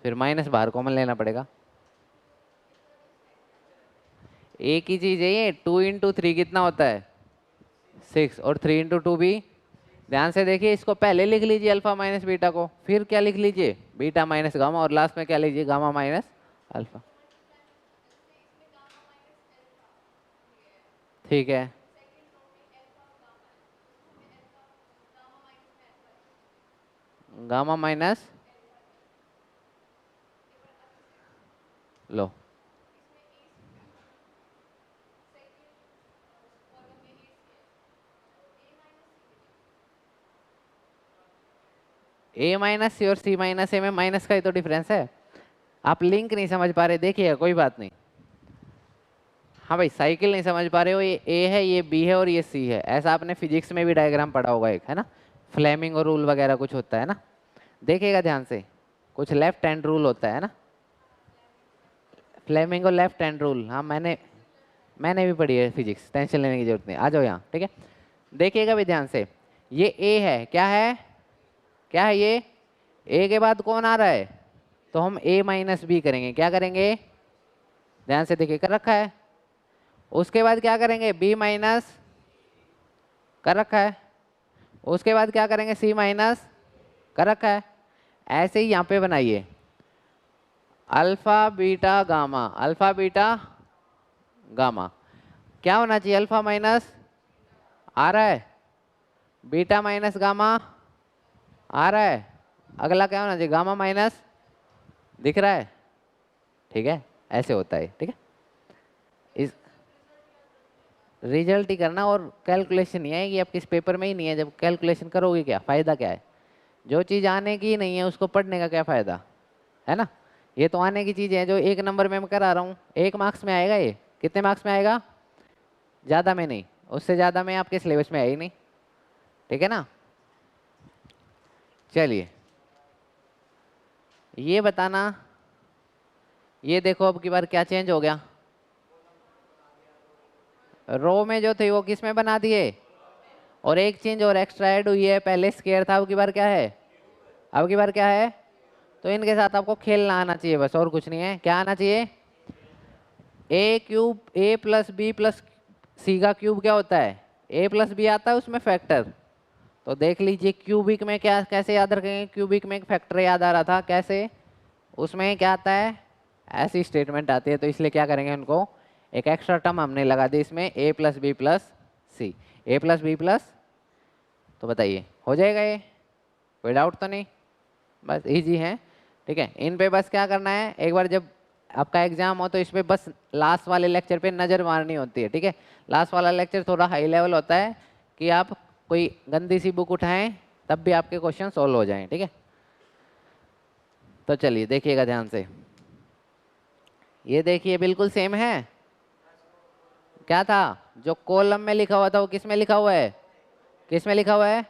फिर माइनस बाहर कॉमन लेना पड़ेगा। एक ही चीज है ये, 2 × 3 कितना होता है? 6, और 3 × 2 भी। ध्यान से देखिए, इसको पहले लिख लीजिए अल्फा माइनस बीटा को, फिर क्या लिख लीजिए? बीटा माइनस गामा, और लास्ट में क्या लीजिए? Gamma minus alpha. ठीक है, गामा माइनस, लो, ए माइनस सी और सी माइनस ए में माइनस का ही तो डिफरेंस है। आप लिंक नहीं समझ पा रहे, देखिएगा, कोई बात नहीं। हाँ भाई, साइकिल नहीं समझ पा रहे हो, ये ए है, ये बी है और ये सी है। ऐसा आपने फिजिक्स में भी डायग्राम पढ़ा होगा एक, है ना, फ्लेमिंग रूल वगैरह कुछ होता है ना। देखिएगा ध्यान से, कुछ लेफ्ट हैंड रूल होता है ना, फ्लेमिंगो लेफ्ट हैंड रूल। हाँ, मैंने भी पढ़ी है फिजिक्स, टेंशन लेने की जरूरत नहीं। आ जाओ यहाँ, ठीक है। देखिएगा भी ध्यान से, ये ए है, क्या है, क्या है ये, ए के बाद कौन आ रहा है, तो हम ए माइनस बी करेंगे। क्या करेंगे, ध्यान से देखिए, कर रखा है। उसके बाद क्या करेंगे, बी माइनस, कर रखा है। उसके बाद क्या करेंगे, सी माइनस, कर रखा है। ऐसे ही यहाँ पे बनाइए, alpha beta gamma, alpha beta gamma. क्या होना चाहिए, अल्फा माइनस आ रहा है, बीटा माइनस गामा आ रहा है। अगला क्या होना चाहिए, गामा माइनस, दिख रहा है, ठीक है। ऐसे होता है, ठीक है। इस रिजल्ट ही करना, और कैलकुलेशन नहीं आएगी आपके इस पेपर में ही नहीं है। जब कैलकुलेशन करोगे क्या फ़ायदा, क्या है, जो चीज़ आने की नहीं है उसको पढ़ने का क्या फ़ायदा, है ना। ये तो आने की चीज़ है, जो 1 नंबर में मैं करा रहा हूँ, 1 मार्क्स में आएगा। ये कितने मार्क्स में आएगा, ज़्यादा में नहीं, उससे ज़्यादा में आपके सिलेबस में है ही नहीं, ठीक है ना। चलिए, ये बताना, ये देखो अब की बार क्या चेंज हो गया, रो में जो थे वो किस में बना दिए, और एक चेंज और एक्स्ट्रा ऐड हुई है, पहले स्क्वायर था, अब की बार क्या है, अब की बार क्या है। तो इनके साथ आपको खेलना आना चाहिए बस, और कुछ नहीं है। क्या आना चाहिए, ए क्यूब, ए प्लस बी प्लस सी का क्यूब क्या होता है, ए प्लस बी आता है उसमें फैक्टर। तो देख लीजिए क्यूबिक में क्या, कैसे याद रखेंगे, क्यूबिक में एक फैक्टर याद आ रहा था, कैसे, उसमें क्या आता है, ऐसी स्टेटमेंट आती है। तो इसलिए क्या करेंगे, उनको एक एक्स्ट्रा टर्म हमने लगा दी इसमें, ए प्लस बी प्लस सी, ए प्लस बी प्लस। तो बताइए हो जाएगा ये, कोई डाउट तो नहीं, बस इजी है, ठीक है। इन पे बस क्या करना है, एक बार जब आपका एग्जाम हो तो इस पे बस लास्ट वाले लेक्चर पे नज़र मारनी होती है, ठीक है। लास्ट वाला लेक्चर थोड़ा हाई लेवल होता है कि आप कोई गंदी सी बुक उठाएं तब भी आपके क्वेश्चन सॉल्व हो जाएं, ठीक है। तो चलिए देखिएगा ध्यान से, ये देखिए बिल्कुल सेम है। क्या था, जो कॉलम में लिखा हुआ था वो किस में लिखा हुआ है, किस में लिखा हुआ है।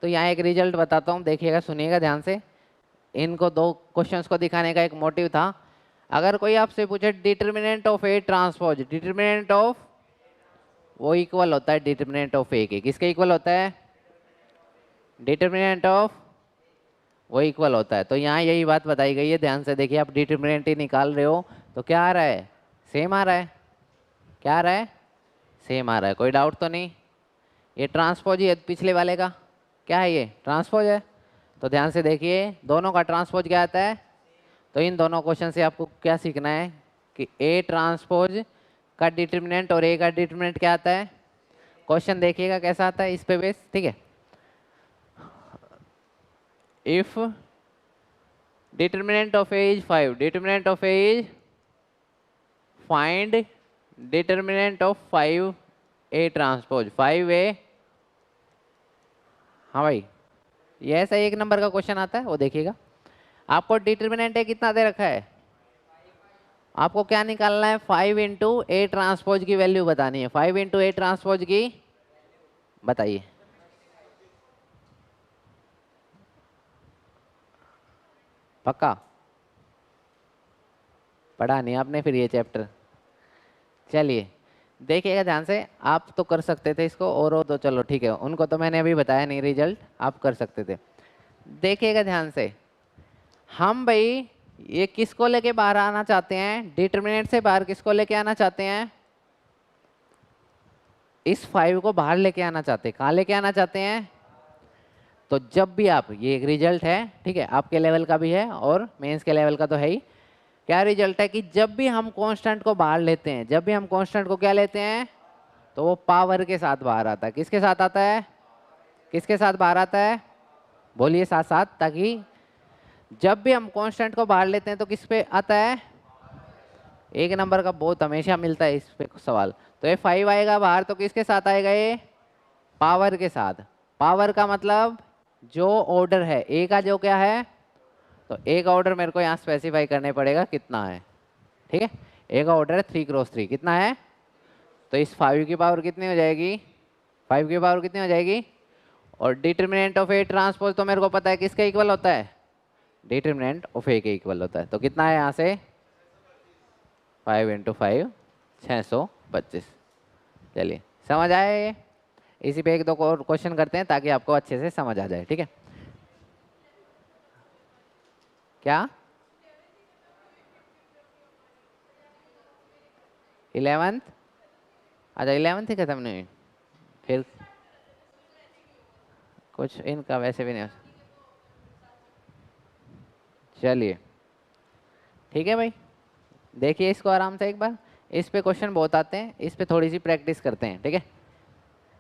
तो यहाँ एक रिजल्ट बताता हूँ, देखिएगा, सुनिएगा ध्यान से। इनको दो क्वेश्चंस को दिखाने का एक मोटिव था। अगर कोई आपसे पूछे determinant of A transpose, determinant of, वो इक्वल होता है डिटर्मिनेंट ऑफ ए के, किसके इक्वल होता है, डिटर्मिनेंट ऑफ, वो इक्वल होता है। तो यहाँ यही बात बताई गई है, ध्यान से देखिए। आप डिटर्मिनेंट ही निकाल रहे हो तो क्या आ रहा है, सेम आ रहा है, क्या आ रहा है, सेम आ रहा है, कोई डाउट तो नहीं। ये ट्रांसपोज ही है पिछले वाले का, क्या है ये, ट्रांसपोज है। तो ध्यान से देखिए, दोनों का ट्रांसपोज क्या आता है। तो इन दोनों क्वेश्चन से आपको क्या सीखना है कि ए ट्रांसपोज का डिटर्मिनेंट और ए का डिटर्मिनेंट क्या आता है। क्वेश्चन देखिएगा कैसा आता है इस पे बेस, ठीक है। If determinant of A is 5, determinant of A is, find determinant of 5 A transpose, 5 ए। हाँ भाई, ये ऐसा 1 नंबर का क्वेश्चन आता है, वो देखिएगा। आपको डिटर्मिनेंट ए कितना दे रखा है, आपको क्या निकालना है, 5 इंटू ए ट्रांसपोज की वैल्यू बतानी है, 5 इंटू ए ट्रांसपोज की, बताइए। पक्का पढ़ा नहीं आपने फिर ये चैप्टर। चलिए देखिएगा ध्यान से, आप तो कर सकते थे इसको, और वो तो चलो ठीक है, उनको तो मैंने अभी बताया नहीं रिजल्ट, आप कर सकते थे। देखिएगा ध्यान से, हम भाई ये किसको लेके बाहर आना चाहते हैं, डिटर्मिनेंट से बाहर किसको लेके आना चाहते हैं, इस 5 को बाहर लेके आना चाहते हैं। कहाँ लेके आना चाहते हैं, तो जब भी आप, ये एक रिजल्ट है, ठीक है, आपके लेवल का भी है और मेंस के लेवल का तो है ही। क्या रिजल्ट है कि जब भी हम कांस्टेंट को बाहर लेते हैं, जब भी हम कांस्टेंट को क्या लेते हैं, तो वो पावर के साथ बाहर आता है। किसके साथ आता है, किसके साथ बाहर आता है, बोलिए साथ साथ, ताकि जब भी हम कांस्टेंट को बाहर लेते हैं तो किस पे आता है, 1 नंबर का बहुत हमेशा मिलता है इस पे सवाल। तो ये 5 आएगा बाहर, तो किसके साथ आएगा, ये पावर के साथ। पावर का मतलब जो ऑर्डर है ए का, जो क्या है, तो ए का ऑर्डर मेरे को यहाँ स्पेसिफाई करने पड़ेगा कितना है। ठीक है, ए का ऑर्डर है 3x3, कितना है, तो इस 5 की पावर कितनी हो जाएगी, 5 की पावर कितनी हो जाएगी। और डिटर्मिनेंट ऑफ ए ट्रांसपोज तो मेरे को पता है किसके इक्वल होता है, डिटर्मिनेंट ऑफ ए के इक्वल होता है। तो कितना है यहाँ से 5 × 5 625। चलिए समझ आया ये। इसी पे एक दो और क्वेश्चन करते हैं ताकि आपको अच्छे से समझ आ जाए। ठीक है, क्या 11th, अच्छा 11th ही खत्म नहीं हुई, फिर कुछ इनका वैसे भी नहीं। चलिए ठीक है भाई, देखिए इसको आराम से एक बार। इस पे क्वेश्चन बहुत आते हैं, इस पे थोड़ी सी प्रैक्टिस करते हैं। ठीक है,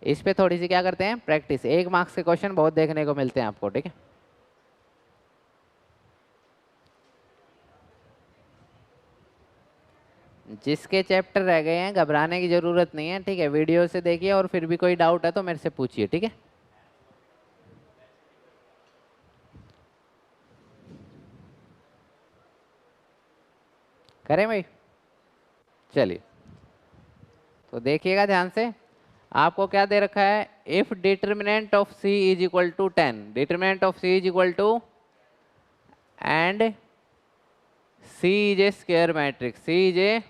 इस पे थोड़ी सी क्या करते हैं, प्रैक्टिस। 1 मार्क्स के क्वेश्चन बहुत देखने को मिलते हैं आपको। ठीक है, जिसके चैप्टर रह गए हैं घबराने की जरूरत नहीं है। ठीक है, वीडियो से देखिए और फिर भी कोई डाउट है तो मेरे से पूछिए। ठीक है, करें भाई। चलिए तो देखिएगा ध्यान से, आपको क्या दे रखा है, if determinant of C is equal to 10, determinant of C is equal to, and C is a square matrix, C is a,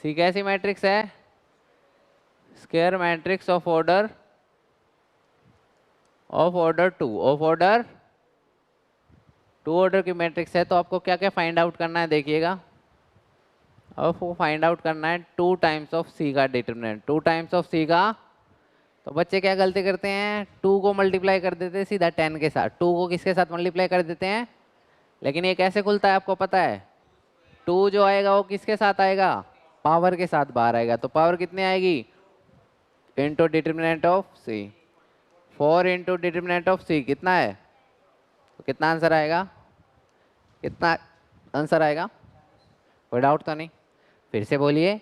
C कैसी मैट्रिक्स है, square matrix of order 2, of order 2 order की matrix है। तो आपको क्या क्या find out करना है, देखिएगा। आपको फाइंड आउट करना है 2 टाइम्स ऑफ सी का डिटर्मिनेंट, 2 टाइम्स ऑफ सी का। तो बच्चे क्या गलती करते हैं, 2 को मल्टीप्लाई कर देते हैं सीधा 10 के साथ, 2 को किसके साथ मल्टीप्लाई कर देते हैं। लेकिन ये कैसे खुलता है आपको पता है, 2 जो आएगा वो किसके साथ आएगा, पावर के साथ बाहर आएगा। तो पावर कितनी आएगी, into determinant of C, 4 into determinant of C कितना है, तो कितना आंसर आएगा, कितना आंसर आएगा, कोई डाउट तो नहीं। फिर से बोलिए,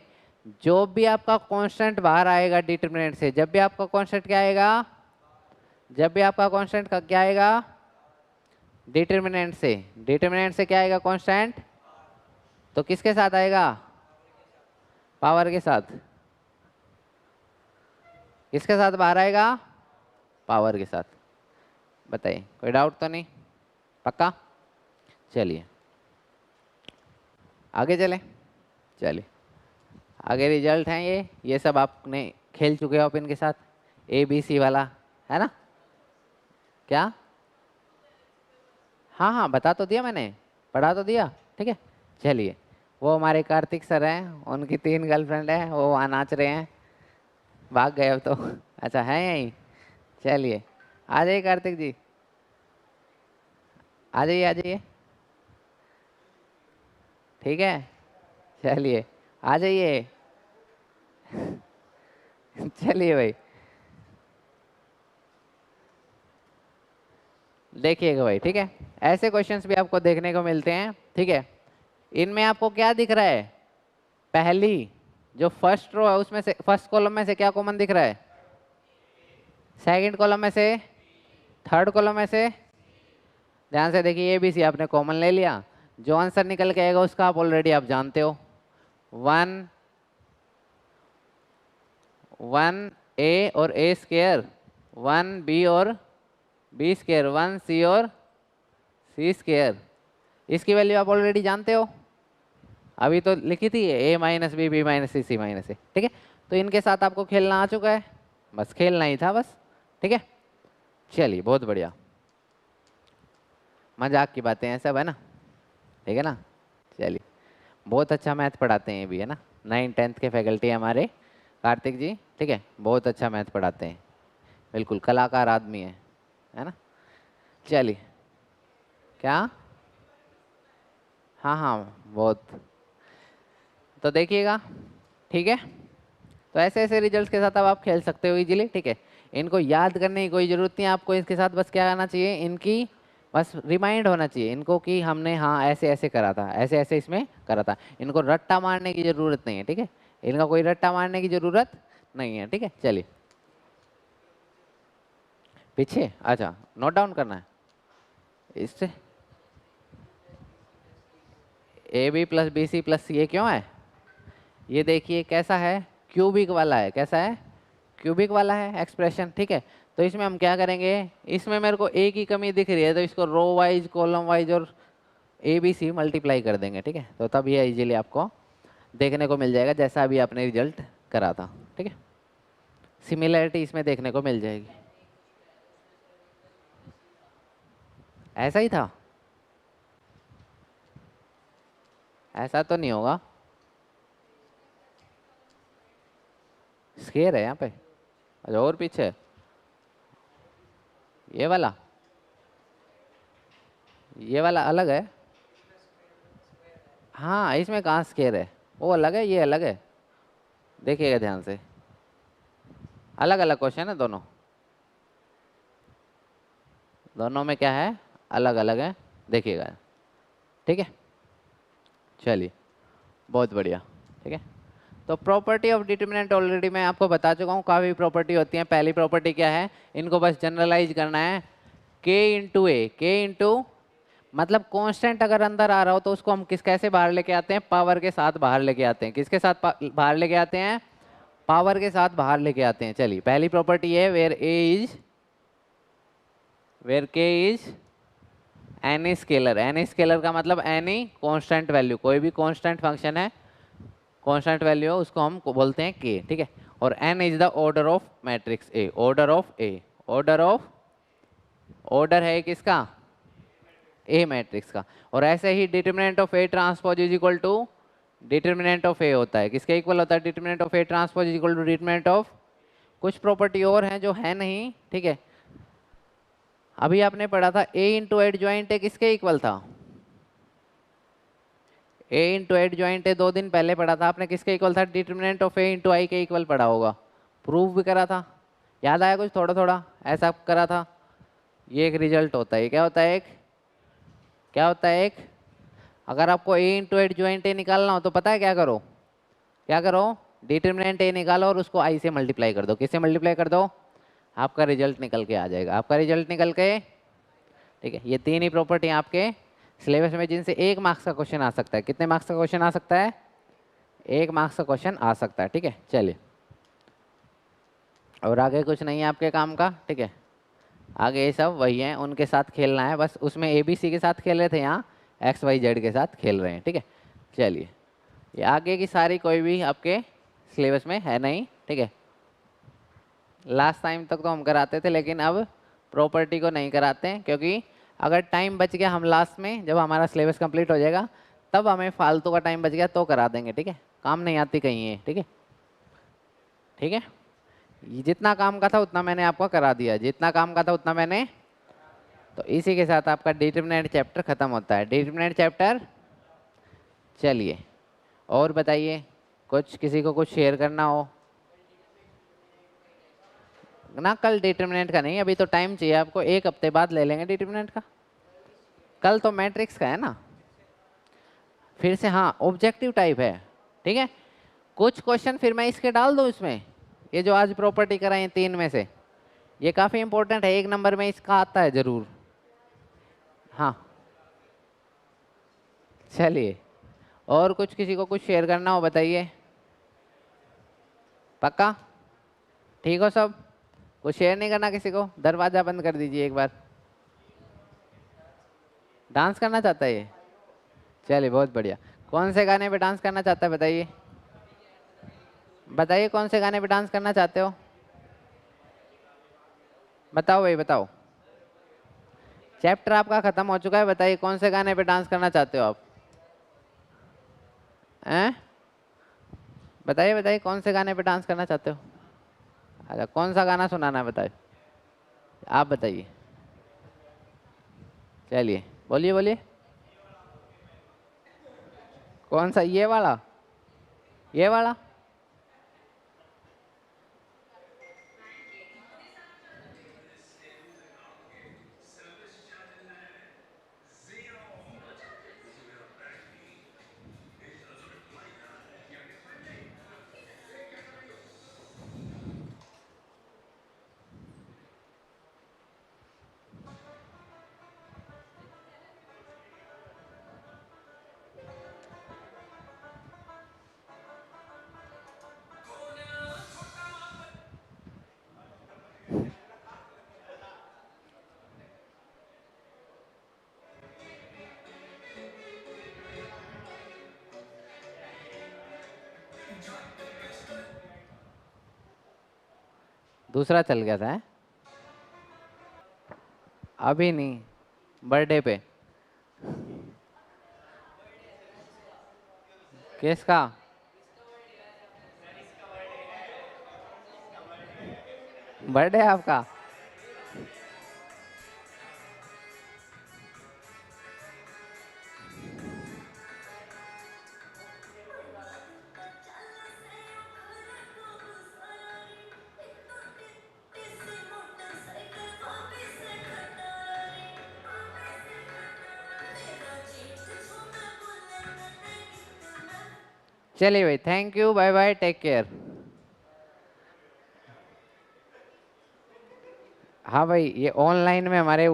जो भी आपका कांस्टेंट बाहर आएगा डिटर्मिनेंट से, जब भी आपका कांस्टेंट क्या आएगा, जब भी आपका कांस्टेंट का क्या आएगा, डिटर्मिनेंट से, डिटर्मिनेंट से क्या आएगा कांस्टेंट, तो किसके साथ आएगा, पावर के साथ। किसके साथ बाहर आएगा, पावर के साथ। बताइए, कोई डाउट तो नहीं, पक्का। चलिए आगे चलें। चलिए आगे रिजल्ट हैं ये सब आपने खेल चुके हो आप इनके साथ, ABC वाला है ना, क्या, हाँ हाँ बता तो दिया मैंने, पढ़ा तो दिया। ठीक है, चलिए वो हमारे कार्तिक सर हैं, उनकी 3 गर्लफ्रेंड है, वो वहाँ नाच रहे हैं, भाग गए अब तो। अच्छा है यहीं, चलिए आ जाइए कार्तिक जी, आ जाइए आ जाइए। ठीक है, चलिए आ जाइए। चलिए भाई, देखिएगा भाई। ठीक है, ऐसे क्वेश्चंस भी आपको देखने को मिलते हैं। ठीक है, इनमें आपको क्या दिख रहा है, पहली जो फर्स्ट रो है उसमें से, फर्स्ट कॉलम में से क्या कॉमन दिख रहा है, सेकंड कॉलम में से, थर्ड कॉलम में से। ध्यान से देखिए, ABC आपने कॉमन ले लिया, जो आंसर निकल के आएगा उसका आप ऑलरेडी आप जानते हो, 1 और A स्क्वायर, 1B और B स्क्वायर, 1C और C स्क्वायर। इसकी वैल्यू आप ऑलरेडी जानते हो, अभी तो लिखी थी A - B, B - C, C - A। ठीक है, तो इनके साथ आपको खेलना आ चुका है, बस खेलना ही था बस। ठीक है, चलिए बहुत बढ़िया, मजाक की बातें हैं सब, है ना, ठीक है ना। चलिए बहुत अच्छा मैथ पढ़ाते हैं ये भी, है ना, 9th 10th के फैकल्टी है हमारे कार्तिक जी। ठीक है, बहुत अच्छा मैथ पढ़ाते हैं, बिल्कुल कलाकार आदमी है ना। चलिए क्या, हाँ हाँ बहुत, तो देखिएगा। ठीक है, तो ऐसे ऐसे रिजल्ट्स के साथ अब आप खेल सकते हो इजीली। ठीक है, इनको याद करने की कोई ज़रूरत नहीं है आपको, इसके साथ बस क्या करना चाहिए, इनकी बस रिमाइंड होना चाहिए इनको कि हमने हाँ ऐसे ऐसे करा था, ऐसे ऐसे इसमें करा था। इनको रट्टा मारने की ज़रूरत नहीं है। ठीक है, इनका कोई रट्टा मारने की ज़रूरत नहीं है। ठीक है, चलिए पीछे, अच्छा नोट डाउन करना है इससे। A B plus B C plus ये क्यों है? ये देखिए कैसा है, क्यूबिक वाला है। कैसा है? क्यूबिक वाला है एक्सप्रेशन, ठीक है। तो इसमें हम क्या करेंगे, इसमें मेरे को ए की कमी दिख रही है तो इसको रो वाइज कॉलम वाइज और ए बी सी मल्टीप्लाई कर देंगे, ठीक है। तो तब ये इजीली आपको देखने को मिल जाएगा जैसा अभी आपने रिजल्ट करा था, ठीक है। सिमिलरिटी इसमें देखने को मिल जाएगी। ऐसा ही था? ऐसा तो नहीं होगा, स्केयर है यहाँ पे। अच्छा और पीछे ये वाला अलग है। हाँ इसमें कहाँ स्केयर है, वो अलग है ये अलग है। देखिएगा ध्यान से, अलग अलग क्वेश्चन है दोनों। दोनों में क्या है, अलग अलग है, देखिएगा, ठीक है। चलिए बहुत बढ़िया, ठीक है। तो प्रॉपर्टी ऑफ डिटर्मिनेंट ऑलरेडी मैं आपको बता चुका हूँ, काफ़ी प्रॉपर्टी होती है। पहली प्रॉपर्टी क्या है, इनको बस जनरलाइज करना है, k इंटू ए। के इंटू मतलब कांस्टेंट अगर अंदर आ रहा हो तो उसको हम कैसे बाहर लेके आते हैं, पावर के साथ बाहर लेके आते हैं। किसके साथ बाहर लेके आते हैं? पावर के साथ बाहर लेके आते हैं। चलिए पहली प्रॉपर्टी है वेयर के is any scalar. Any scalar का मतलब एनी कांस्टेंट वैल्यू, कोई भी कांस्टेंट फंक्शन है, कांस्टेंट वैल्यू है, उसको हम बोलते हैं के, ठीक है। और n is the order of matrix A. Order है किसका? ए मैट्रिक्स का। और ऐसे ही determinant of A transpose is equal to determinant of A होता है। किसके इक्वल होता है? Determinant of A transpose is equal to determinant of, कुछ प्रॉपर्टी और हैं जो है नहीं, ठीक है। अभी आपने पढ़ा था ए इंटू एड ज्वाइंट ए किसके इक्वल था? ए इंटू एड ज्वाइंट ए 2 दिन पहले पढ़ा था आपने, किसके इक्वल था? डिटर्मिनेंट ऑफ ए इंटू आई के इक्वल पढ़ा होगा। प्रूफ भी करा था, याद आया कुछ थोड़ा थोड़ा? ऐसा करा था। ये एक रिजल्ट होता है, क्या होता है? क्या होता है एक, अगर आपको ए इंटू एड ज्वाइंट ए निकालना हो तो पता है क्या करो? क्या करो? डिटर्मिनेंट ए निकालो और उसको आई से मल्टीप्लाई कर दो। किससे मल्टीप्लाई कर दो? आपका रिजल्ट निकल के आ जाएगा। आपका रिजल्ट निकल के, ठीक है। ये 3 ही प्रॉपर्टी आपके सिलेबस में जिनसे 1 मार्क्स का क्वेश्चन आ सकता है। कितने मार्क्स का क्वेश्चन आ सकता है? 1 मार्क्स का क्वेश्चन आ सकता है, ठीक है। चलिए और आगे कुछ नहीं है आपके काम का, ठीक है। आगे ये सब वही है, उनके साथ खेलना है बस। उसमें ए बी सी के साथ खेल रहे थे, यहाँ एक्स वाई जेड के साथ खेल रहे हैं, ठीक है। चलिए ये आगे की सारी कोई भी आपके सिलेबस में है नहीं, ठीक है। लास्ट टाइम तक तो हम कराते थे लेकिन अब प्रॉपर्टी को नहीं कराते हैं, क्योंकि अगर टाइम बच गया हम लास्ट में जब हमारा सिलेबस कंप्लीट हो जाएगा तब हमें फालतू का टाइम बच गया तो करा देंगे, ठीक है। काम नहीं आती कहीं है, ठीक है। ठीक है, ये जितना काम का था उतना मैंने आपको करा दिया, जितना काम का था उतना मैंने। तो इसी के साथ आपका डिटरमिनेंट चैप्टर खत्म होता है। डिटरमिनेंट चैप्टर, चलिए और बताइए, कुछ किसी को कुछ शेयर करना हो ना? कल डिटरमिनेंट का नहीं, अभी तो टाइम चाहिए आपको, 1 हफ्ते बाद ले लेंगे डिटरमिनेंट का। कल तो मैट्रिक्स का है ना, फिर से। हाँ ऑब्जेक्टिव टाइप है, ठीक है। कुछ क्वेश्चन फिर मैं इसके डाल दूँ इसमें, ये जो आज प्रॉपर्टी कराई 3 में से, ये काफ़ी इंपॉर्टेंट है, 1 नंबर में इसका आता है ज़रूर। हाँ चलिए, और कुछ किसी को कुछ शेयर करना हो बताइए। पक्का ठीक हो सब? कुछ शेयर नहीं करना किसी को? दरवाज़ा बंद कर दीजिए एक बार। डांस करना चाहता है ये? चलिए बहुत बढ़िया। कौन से गाने पे डांस करना चाहता है बताइए? बताइए कौन से गाने पे डांस करना चाहते हो? बताओ भाई बताओ। चैप्टर आपका खत्म हो चुका है, बताइए कौन से गाने पे डांस करना चाहते हो आप? हैं? बताइए बताइए कौन से गाने पे डांस करना चाहते हो? अच्छा कौन सा गाना सुनाना है बताइए, आप बताइए। चलिए बोलिए बोलिए। कौन सा, ये वाला? ये वाला? दूसरा चल गया था? अभी नहीं, बर्थडे पे। किसका? बर्थडे आपका? चलिए भाई, thank you, bye bye, take care. हाँ भाई, ये ऑनलाइन में हमारे